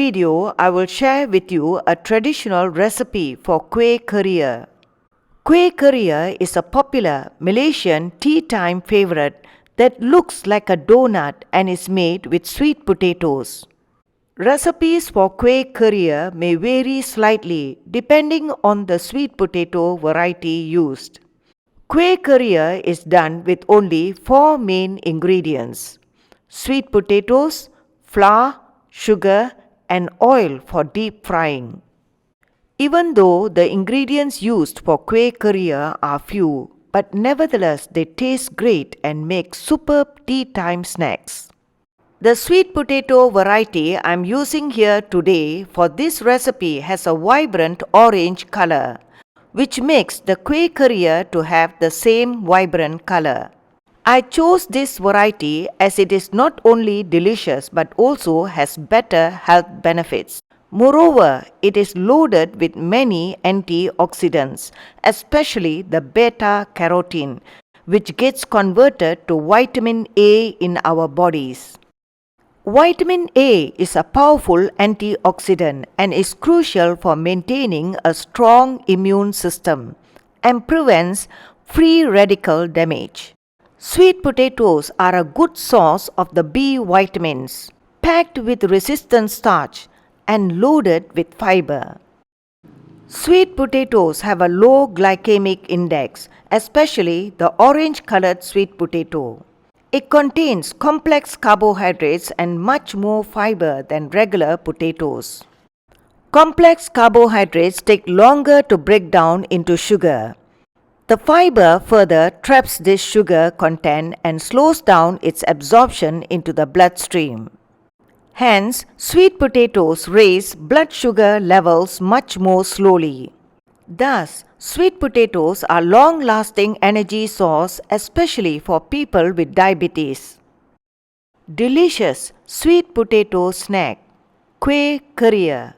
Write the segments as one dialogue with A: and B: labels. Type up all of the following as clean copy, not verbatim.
A: video, I will share with you a traditional recipe for Kueh Keria. Kueh Keria is a popular Malaysian tea time favorite that looks like a donut and is made with sweet potatoes. Recipes for Kueh Keria may vary slightly depending on the sweet potato variety used. Kueh Keria is done with only 4 main ingredients: sweet potatoes, flour, sugar, and oil for deep frying. Even though the ingredients used for Kueh Keria are few, but nevertheless they taste great and make superb tea time snacks. The sweet potato variety I am using here today for this recipe has a vibrant orange color, which makes the Kueh Keria to have the same vibrant color. I chose this variety as it is not only delicious but also has better health benefits. Moreover, it is loaded with many antioxidants, especially the beta-carotene, which gets converted to vitamin A in our bodies. Vitamin A is a powerful antioxidant and is crucial for maintaining a strong immune system and prevents free radical damage. Sweet potatoes are a good source of the B vitamins, packed with resistant starch and loaded with fiber. Sweet potatoes have a low glycemic index, especially the orange-colored sweet potato. It contains complex carbohydrates and much more fiber than regular potatoes. Complex carbohydrates take longer to break down into sugar. The fiber further traps this sugar content and slows down its absorption into the bloodstream. Hence, sweet potatoes raise blood sugar levels much more slowly. Thus, sweet potatoes are long-lasting energy source, especially for people with diabetes. Delicious sweet potato snack, Kueh Keria.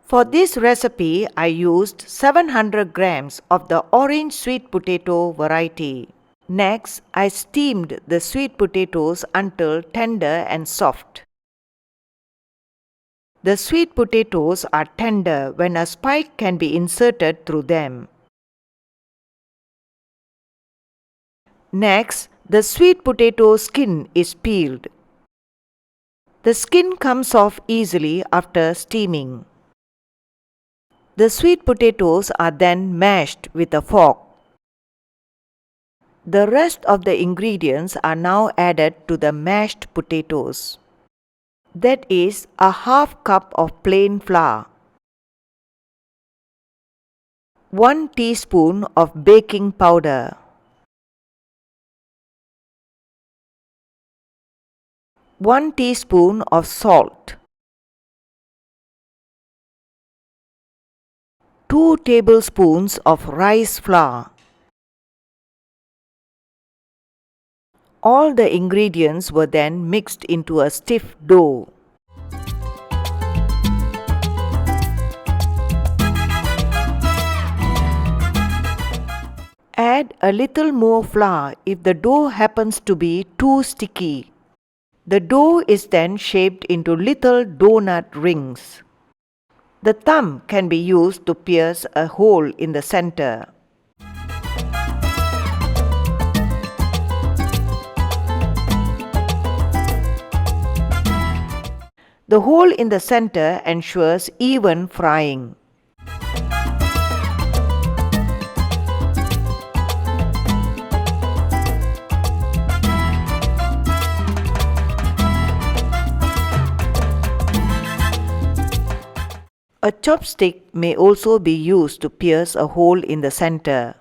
A: For this recipe, I used 700 grams of the orange sweet potato variety. Next, I steamed the sweet potatoes until tender and soft. The sweet potatoes are tender when a spike can be inserted through them. Next, the sweet potato skin is peeled. The skin comes off easily after steaming. The sweet potatoes are then mashed with a fork. The rest of the ingredients are now added to the mashed potatoes. That is a half cup of plain flour, 1 teaspoon of baking powder, 1 teaspoon of salt, 2 tablespoons of rice flour. All the ingredients were then mixed into a stiff dough. Add a little more flour if the dough happens to be too sticky. The dough is then shaped into little donut rings. The thumb can be used to pierce a hole in the center. The hole in the center ensures even frying. A chopstick may also be used to pierce a hole in the center.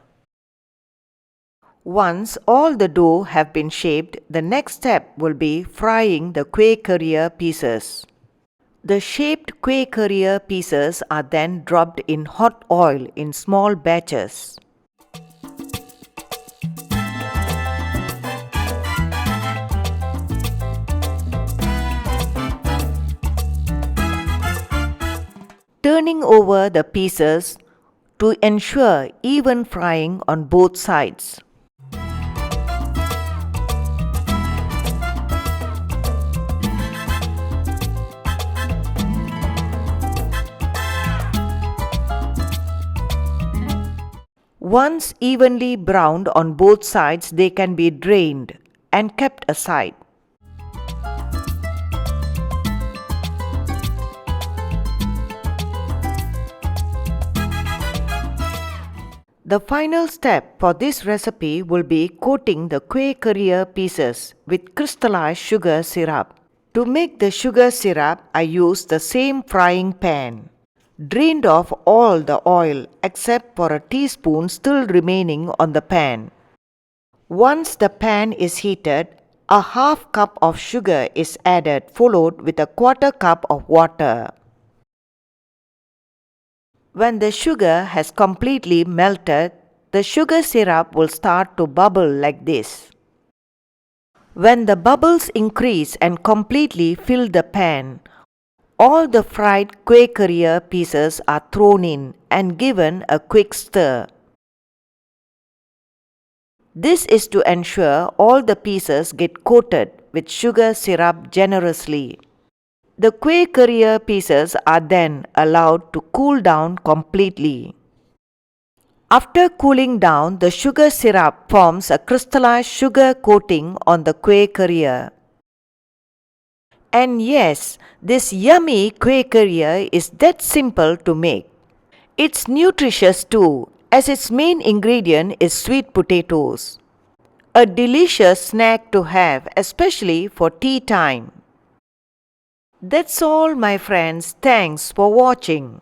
A: Once all the dough have been shaped, the next step will be frying the Kueh Keria pieces. The shaped Kueh Keria pieces are then dropped in hot oil in small batches. Turning over the pieces to ensure even frying on both sides. Once evenly browned on both sides, they can be drained and kept aside. The final step for this recipe will be coating the Kueh Keria pieces with crystallized sugar syrup. To make the sugar syrup, I used the same frying pan. Drained off all the oil except for a teaspoon still remaining on the pan. Once the pan is heated, a half cup of sugar is added, followed with a quarter cup of water. When the sugar has completely melted, the sugar syrup will start to bubble like this. When the bubbles increase and completely fill the pan, all the fried Kueh Keria pieces are thrown in and given a quick stir. This is to ensure all the pieces get coated with sugar syrup generously. The Kueh Keria pieces are then allowed to cool down completely. After cooling down, the sugar syrup forms a crystallized sugar coating on the Kueh Keria. And yes, this yummy Kueh Keria is that simple to make. It's nutritious too, as its main ingredient is sweet potatoes. A delicious snack to have, especially for tea time. That's all, my friends. Thanks for watching.